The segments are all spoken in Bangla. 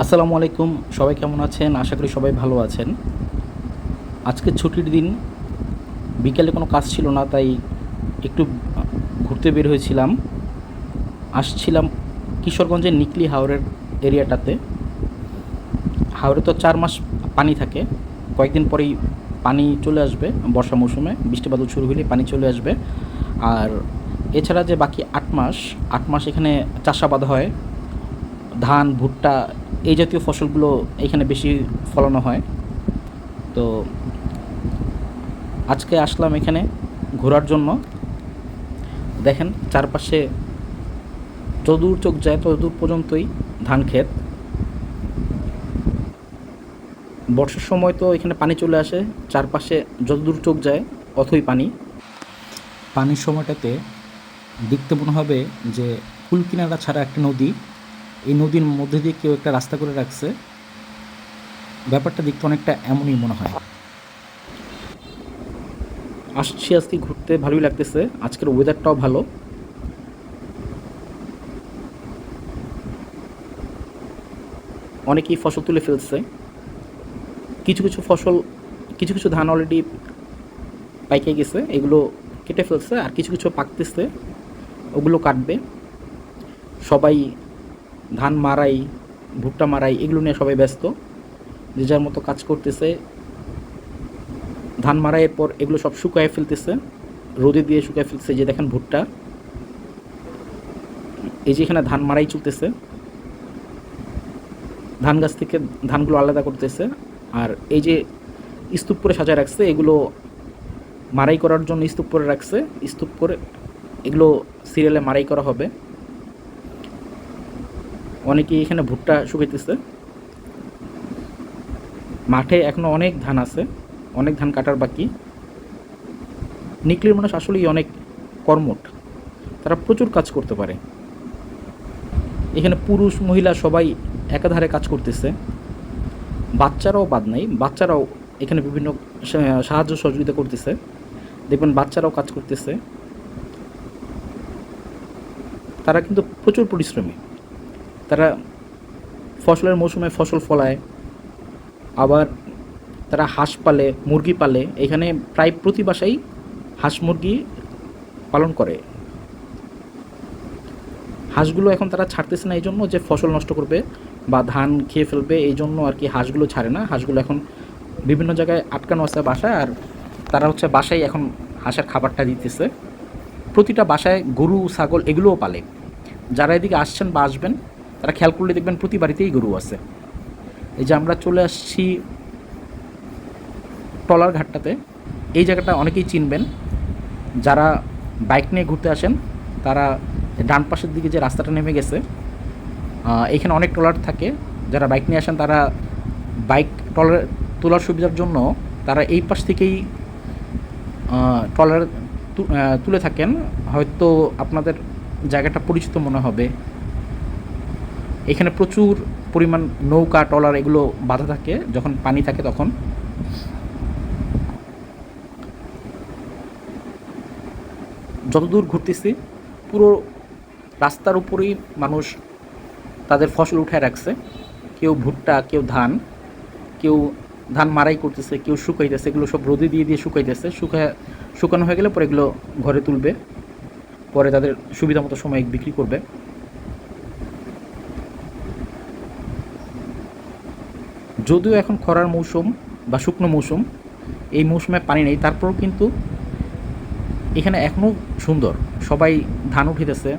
আসসালামু আলাইকুম। সবাই কেমন আছেন? আশা করি সবাই ভালো আছেন। আজকে ছুটির দিন, বিকেলে কোনো কাজ ছিল না, তাই একটু ঘুরতে বের হয়েছিলাম। আসছিলাম কিশোরগঞ্জের নিকলি হাওরের এরিয়াটাতে। হাওরে তো ৪ মাস পানি থাকে। কয়েকদিন পরেই পানি চলে আসবে। বর্ষা মৌসুমে বৃষ্টি বাদল শুরু হলেই পানি চলে আসবে। আর এছাড়া যে বাকি ৮ মাস এখানে চাষাবাদ হয়। ধান, ভুট্টা এই জাতীয় ফসলগুলো এখানে বেশি ফলানো হয়। তো আজকে আসলাম এখানে ঘোরার জন্য। দেখেন চারপাশে যতদূর চোখ যায় ততদূর পর্যন্তই ধান ক্ষেত। বর্ষার সময় তো এখানে পানি চলে আসে, চারপাশে যতদূর চোখ যায় অথই পানি। পানির সময়টাতে দেখতে মনে হবে যে কুল কিনারা ছাড়া একটা নদী, এই নদীর মধ্যে দিয়ে কেউ একটা রাস্তা করে রাখছে। ব্যাপারটা দেখতে অনেকটা এমনই মনে হয়। আসছি আজকে ঘুরতে, ভালোই লাগতেছে। আজকের ওয়েদারটাও ভালো। অনেকেই ফসল তুলে ফেলছে। কিছু কিছু ফসল, কিছু কিছু ধান অলরেডি পাইকে গেছে, এগুলো কেটে ফেলছে। আর কিছু কিছু পাকতেছে, ওগুলো কাটবে। সবাই ধান মারাই, ভুট্টা মারাই এগুলো নিয়ে সবাই ব্যস্ত, যে যার মতো কাজ করতেছে। ধান মারাইয়ের পর এগুলো সব শুকায় ফেলতেছে, রোদে দিয়ে শুকায় ফেলতেছে। যে দেখেন ভুট্টা, এই যে এখানে ধান মারাই চলতেছে, ধান গাছ থেকে ধানগুলো আলাদা করতেছে। আর এই যে স্তূপ করে সাজায় রাখছে, এগুলো মারাই করার জন্য স্তূপ করে রাখছে। স্তূপ করে এগুলো সিরিয়ালে মারাই করা হবে। অনেকেই এখানে ভুট্টা শুকাইতেছে। মাঠে এখনও অনেক ধান আছে, অনেক ধান কাটার বাকি। নিকলির মানুষ আসলেই অনেক কর্মঠ, তারা প্রচুর কাজ করতে পারে। এখানে পুরুষ মহিলা সবাই একাধারে কাজ করতেছে। বাচ্চারাও বাদ নাই, বাচ্চারাও এখানে বিভিন্ন সাহায্য সহযোগিতা করতেছে। দেখবেন বাচ্চারাও কাজ করতেছে। তারা কিন্তু প্রচুর পরিশ্রমী। তারা ফসলের মৌসুমে ফসল ফলায়, আবার তারা হাঁস পালে, মুরগি পালে। এখানে প্রায় প্রতি বাসায় হাঁস মুরগি পালন করে। হাঁসগুলো এখন তারা ছাড়তেছে না এই জন্য যে ফসল নষ্ট করবে বা ধান খেয়ে ফেলবে, এই জন্য আর কি হাঁসগুলো ছাড়ে না। হাঁসগুলো এখন বিভিন্ন জায়গায় আটকানো আছে বাসায়। আর তারা হচ্ছে বাসায় এখন হাঁসের খাবারটা দিতেছে। প্রতিটা বাসায় গরু, ছাগল এগুলোও পালে। যারা এদিকে আসছেন বা আসবেন, তারা খেয়াল করলে দেখবেন প্রতি বাড়িতেই গরু আছে। এই যে আমরা চলে আসছি টলার ঘাটটাতে, এই জায়গাটা অনেকেই চিনবেন। যারা বাইক নিয়ে ঘুরতে আসেন, তারা ডান পাশের দিকে যে রাস্তাটা নেমে গেছে, এখানে অনেক ট্রলার থাকে। যারা বাইক নিয়ে আসেন, তারা বাইক ট্রলার তোলার সুবিধার জন্য তারা এই পাশ থেকেই ট্রলার তুলে থাকেন। হয়তো আপনাদের জায়গাটা পরিচিত মনে হবে। এখানে প্রচুর পরিমাণ নৌকা, ট্রলার এগুলো বাঁধা থাকে যখন পানি থাকে তখন। যতদূর ঘুরতেছি, পুরো রাস্তার উপরেই মানুষ তাদের ফসল উঠায় রাখছে। কেউ ভুট্টা, কেউ ধান, কেউ ধান মারাই করতেছে, কেউ শুকাইতেছে। এগুলো সব রোদে দিয়ে দিয়ে শুকাইতেছে। শুকানো হয়ে গেলে পরে এগুলো ঘরে তুলবে, পরে তাদের সুবিধা মতো সময় বিক্রি করবে। যদিও এখন খরার মৌসুম বা শুকনো মৌসুম, এই মৌসুমে পানি নেই, তারপরেও কিন্তু এখানে এখনও সুন্দর। সবাই ধান উঠিতেছে।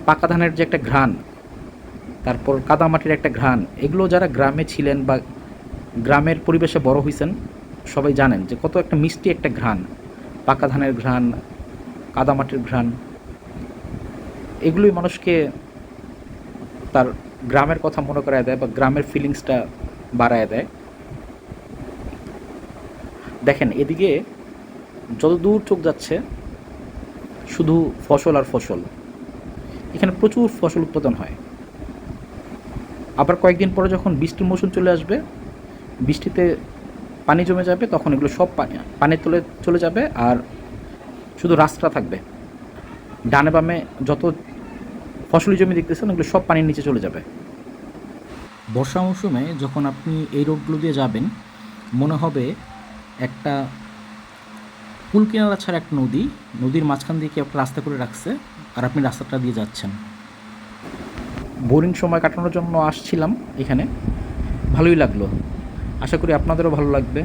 পাকা ধানের যে একটা ঘ্রাণ, তারপর কাদামাটির একটা ঘ্রাণ, এগুলো যারা গ্রামে ছিলেন বা গ্রামের পরিবেশে বড় হয়েছেন, সবাই জানেন যে কত একটা মিষ্টি একটা ঘ্রাণ। পাকা ধানের ঘ্রাণ, কাদামাটির ঘ্রাণ, এগুলোই মানুষকে তার গ্রামের কথা মনে করায় দেয় বা গ্রামের ফিলিংসটা বাড়ায় দেয়। দেখেন এদিকে যত দূর চোখ যাচ্ছে শুধু ফসল আর ফসল। এখানে প্রচুর ফসল উৎপাদন হয়। আবার কয়েকদিন পরে যখন বৃষ্টির মৌসুম চলে আসবে, বৃষ্টিতে পানি জমে যাবে, তখন এগুলো সব পানির তলে চলে যাবে। আর শুধু রাস্তা থাকবে। ডানে বামে যত ফসলি জমি দেখতেছেন, এগুলো সব পানির নিচে চলে যাবে। বর্ষা মৌসুমে যখন আপনি এই রোডগুলো দিয়ে যাবেন, মনে হবে একটা কুল কিনারা ছাড়া একটা নদী, নদীর মাঝখান দিয়ে কি একটা রাস্তা করে রাখছে, আর আপনি রাস্তাটা দিয়ে যাচ্ছেন। বোরিং সময় কাটানোর জন্য আসছিলাম এখানে, ভালোই লাগলো। আশা করি আপনাদেরও ভালো লাগবে,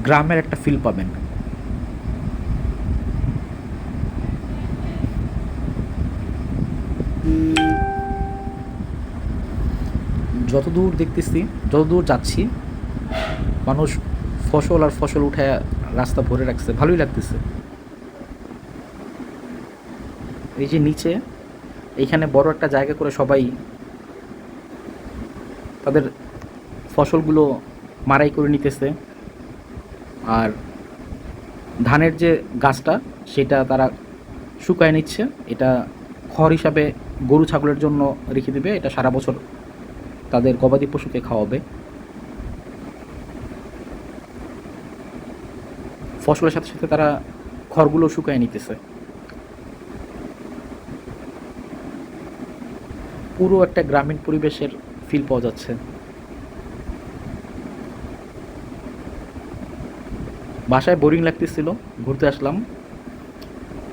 গ্রামের একটা ফিল পাবেন। যতদূর দেখতেছি, যতদূর যাচ্ছি, মানুষ ফসল আর ফসল উঠে রাস্তা ভরে রাখছে, ভালোই লাগতেছে। এই যে নিচে এইখানে বড় একটা জায়গা করে সবাই তাদের ফসলগুলো মারাই করে নিতেছে, আর ধানের যে গাছটা সেটা তারা শুকায় নিচ্ছে। এটা খড় হিসাবে গরু ছাগলের জন্য রেখে দেবে, এটা সারা বছর তাদের গবাদি পশুকে খাওয়াবে। ফসলের সাথে সাথে তারা খড়গুলো শুকায় নিতেছে। পুরো একটা গ্রামীণ পরিবেশের ফিল পাওয়া যাচ্ছে। বাসায় বোরিং লাগতেছিল, ঘুরতে আসলাম।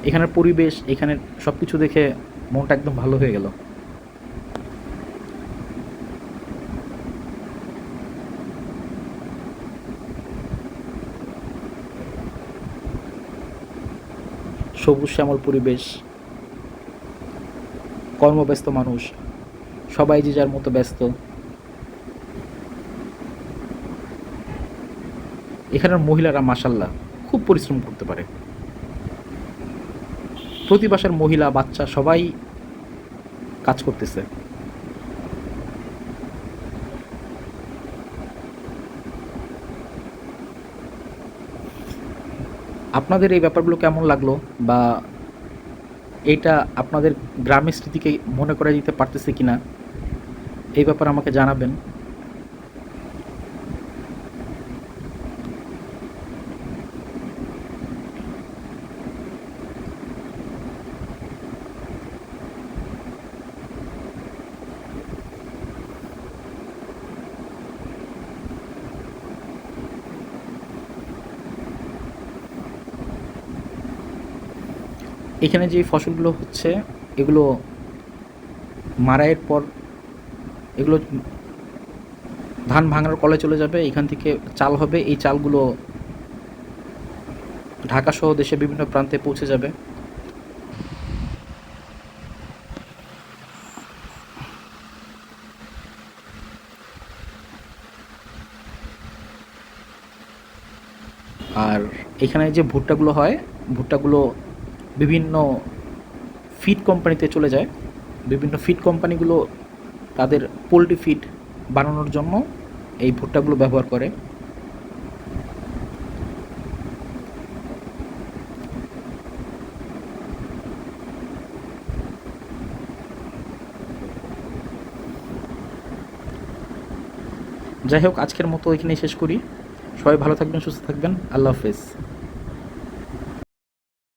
এখানের পরিবেশ, এখানের সব কিছু দেখে মনটা একদম ভালো হয়ে গেল। সবুজ শ্যামল পরিবেশ, কর্মব্যস্ত মানুষ, সবাই যে যার মতো ব্যস্ত। এখানের মহিলারা মাশাল্লাহ খুব পরিশ্রম করতে পারে। প্রতি বাসার মহিলা বাচ্চা সবাই কাজ করতেছে। আপনাদের এই ব্যাপারগুলো কেমন লাগলো, বা এইটা আপনাদের গ্রামের স্মৃতিকে মনে করা দিতে পারতেছে কিনা, এই ব্যাপারে আমাকে জানাবেন। এখানে যে ফসলগুলো হচ্ছে, এগুলো মাড়াইয়ের পর এগুলো ধান ভাঙার কলে চলে যাবে, এখান থেকে চাল হবে। এই চালগুলো ঢাকা সহ দেশের বিভিন্ন প্রান্তে পৌঁছে যাবে। আর এখানে যে ভুট্টাগুলো হয়, ভুট্টাগুলো বিভিন্ন ফিড কোম্পানিতে চলে যায়। বিভিন্ন ফিড কোম্পানিগুলো তাদের পোলট্রি ফিড বানানোর জন্য এই ভুট্টাগুলো ব্যবহার করে। যাই হোক, আজকের মতো এখানেই শেষ করি। সবাই ভালো থাকবেন, সুস্থ থাকবেন। আল্লাহ হাফেজ।